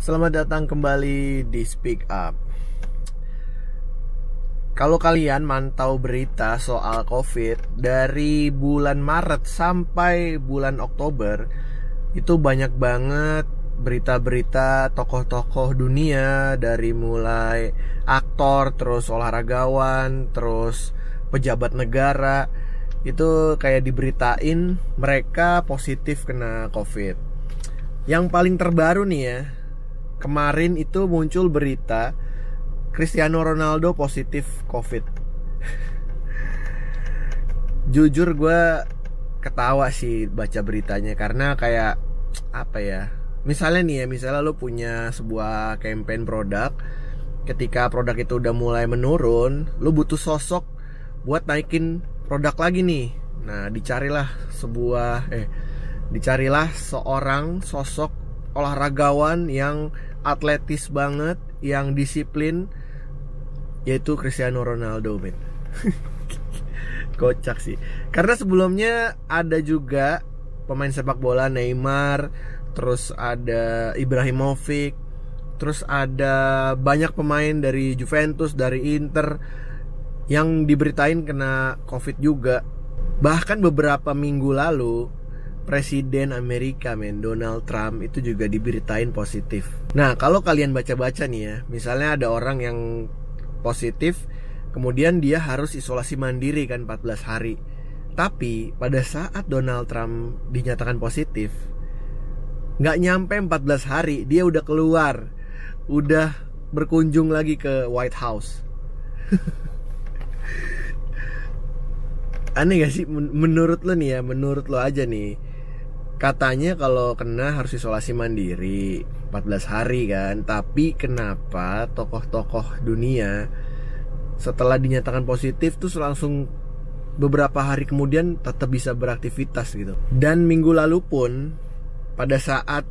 Selamat datang kembali di Speak Up. Kalau kalian mantau berita soal COVID dari bulan Maret sampai bulan Oktober, itu banyak banget berita-berita tokoh-tokoh dunia, dari mulai aktor, terus olahragawan, terus pejabat negara, itu kayak diberitain mereka positif kena COVID. Yang paling terbaru nih ya, kemarin itu muncul berita Cristiano Ronaldo positif COVID. Jujur gue ketawa sih baca beritanya, karena kayak apa ya, misalnya lo punya sebuah campaign produk. Ketika produk itu udah mulai menurun, lo butuh sosok buat naikin produk lagi nih. Nah, dicarilah seorang sosok olahragawan yang atletis banget, yang disiplin, yaitu Cristiano Ronaldo, men. Kocak sih. Karena sebelumnya ada juga pemain sepak bola Neymar, terus ada Ibrahimovic, terus ada banyak pemain dari Juventus, dari Inter yang diberitain kena COVID juga. Bahkan beberapa minggu lalu Presiden Amerika, Donald Trump, itu juga diberitain positif. Nah, kalau kalian baca-baca nih ya, misalnya ada orang yang positif, kemudian dia harus isolasi mandiri kan 14 hari. Tapi pada saat Donald Trump dinyatakan positif, nggak nyampe 14 hari dia udah keluar, udah berkunjung lagi ke White House. Aneh gak sih? Menurut lo nih ya, menurut lo aja nih, katanya kalau kena harus isolasi mandiri 14 hari kan. Tapi kenapa tokoh-tokoh dunia setelah dinyatakan positif tuh langsung beberapa hari kemudian tetap bisa beraktivitas gitu. Dan minggu lalu pun, pada saat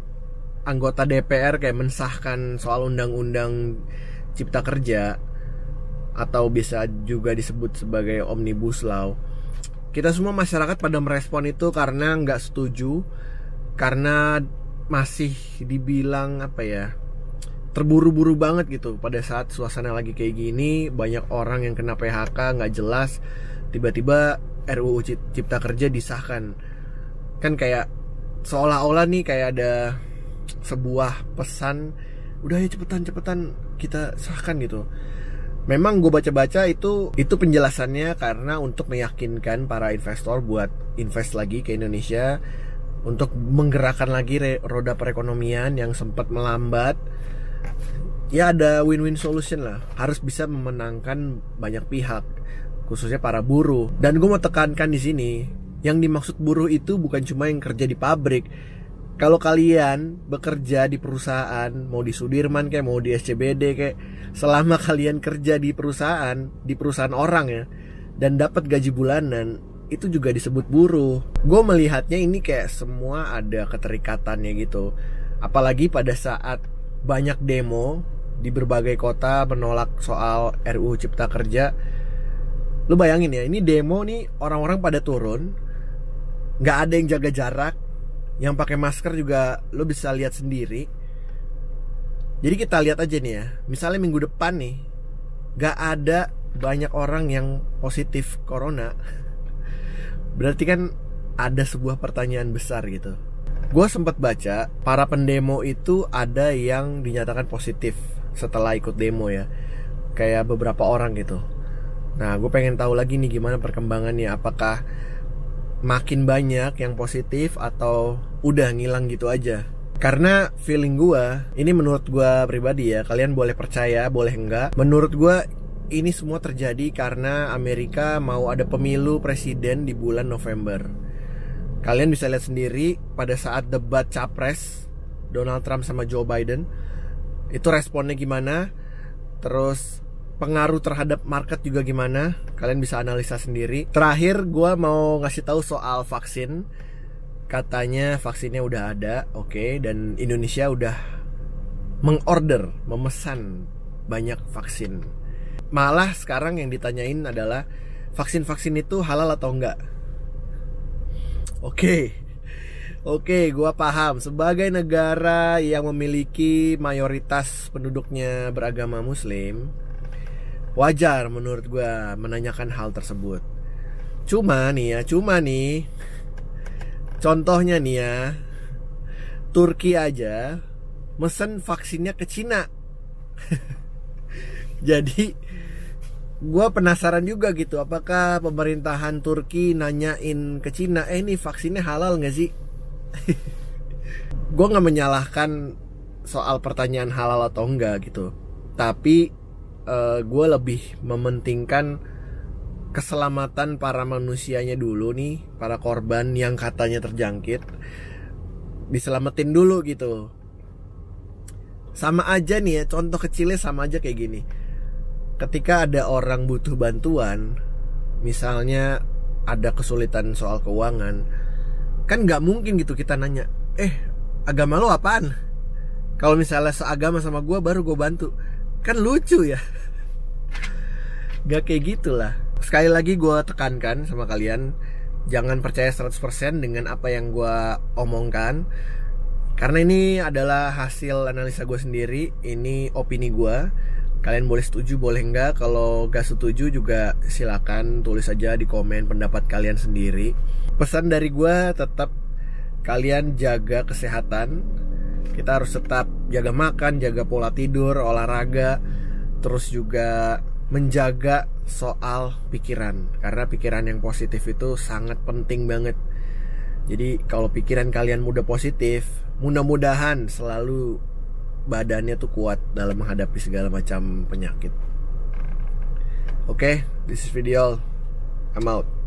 anggota DPR kayak mensahkan soal undang-undang Cipta Kerja, atau bisa juga disebut sebagai Omnibus Law, kita semua masyarakat pada merespon itu karena nggak setuju, karena masih dibilang apa ya, terburu-buru banget gitu. Pada saat suasana lagi kayak gini, banyak orang yang kena PHK nggak jelas, tiba-tiba RUU Cipta Kerja disahkan. Kan kayak seolah-olah nih kayak ada sebuah pesan, udah ya cepetan kita sahkan gitu. Memang gue baca-baca itu penjelasannya karena untuk meyakinkan para investor buat invest lagi ke Indonesia, untuk menggerakkan lagi roda perekonomian yang sempat melambat. Ya ada win-win solution lah, harus bisa memenangkan banyak pihak, khususnya para buruh. Dan gue mau tekankan di sini, yang dimaksud buruh itu bukan cuma yang kerja di pabrik. Kalau kalian bekerja di perusahaan, mau di Sudirman kayak mau di SCBD kayak, selama kalian kerja di perusahaan orang ya, dan dapat gaji bulanan, itu juga disebut buruh. Gue melihatnya ini kayak semua ada keterikatannya gitu. Apalagi pada saat banyak demo di berbagai kota menolak soal RUU Cipta Kerja. Lu bayangin ya, ini demo nih, orang-orang pada turun, nggak ada yang jaga jarak, yang pakai masker juga lo bisa lihat sendiri. Jadi kita lihat aja nih ya, misalnya minggu depan nih gak ada banyak orang yang positif corona, berarti kan ada sebuah pertanyaan besar gitu. Gue sempat baca para pendemo itu ada yang dinyatakan positif setelah ikut demo ya, kayak beberapa orang gitu. Nah, gue pengen tahu lagi nih gimana perkembangannya, apakah makin banyak yang positif atau udah ngilang gitu aja. Karena feeling gue, ini menurut gue pribadi ya, kalian boleh percaya, boleh enggak, menurut gue ini semua terjadi karena Amerika mau ada pemilu presiden di bulan November. Kalian bisa lihat sendiri pada saat debat capres Donald Trump sama Joe Biden, itu responnya gimana, terus pengaruh terhadap market juga gimana, kalian bisa analisa sendiri. Terakhir gue mau ngasih tahu soal vaksin. Katanya vaksinnya udah ada, oke, dan Indonesia udah memesan banyak vaksin. Malah sekarang yang ditanyain adalah vaksin-vaksin itu halal atau enggak. Oke, Oke, gua paham. Sebagai negara yang memiliki mayoritas penduduknya beragama Muslim, wajar menurut gua menanyakan hal tersebut. Cuma nih, contohnya nih ya, Turki aja mesen vaksinnya ke Cina. Jadi gue penasaran juga gitu, apakah pemerintahan Turki nanyain ke Cina, ini vaksinnya halal gak sih? Gue gak menyalahkan soal pertanyaan halal atau enggak gitu, tapi gue lebih mementingkan keselamatan para manusianya dulu nih, para korban yang katanya terjangkit, diselamatin dulu gitu. Sama aja nih ya, contoh kecilnya sama aja kayak gini. Ketika ada orang butuh bantuan, misalnya ada kesulitan soal keuangan, kan gak mungkin gitu kita nanya, agama lo apaan? Kalau misalnya seagama sama gue baru gue bantu. Kan lucu ya. Gak kayak gitulah. Sekali lagi gue tekankan sama kalian, jangan percaya 100% dengan apa yang gue omongkan, karena ini adalah hasil analisa gue sendiri. Ini opini gue. Kalian boleh setuju, boleh enggak. Kalau gak setuju juga silakan tulis aja di komen pendapat kalian sendiri. Pesan dari gue tetap kalian jaga kesehatan. Kita harus tetap jaga makan, jaga pola tidur, olahraga, terus juga menjaga soal pikiran, karena pikiran yang positif itu sangat penting banget. Jadi kalau pikiran kalian mudah positif, mudah-mudahan selalu badannya tuh kuat dalam menghadapi segala macam penyakit. Oke, this is video. I'm out.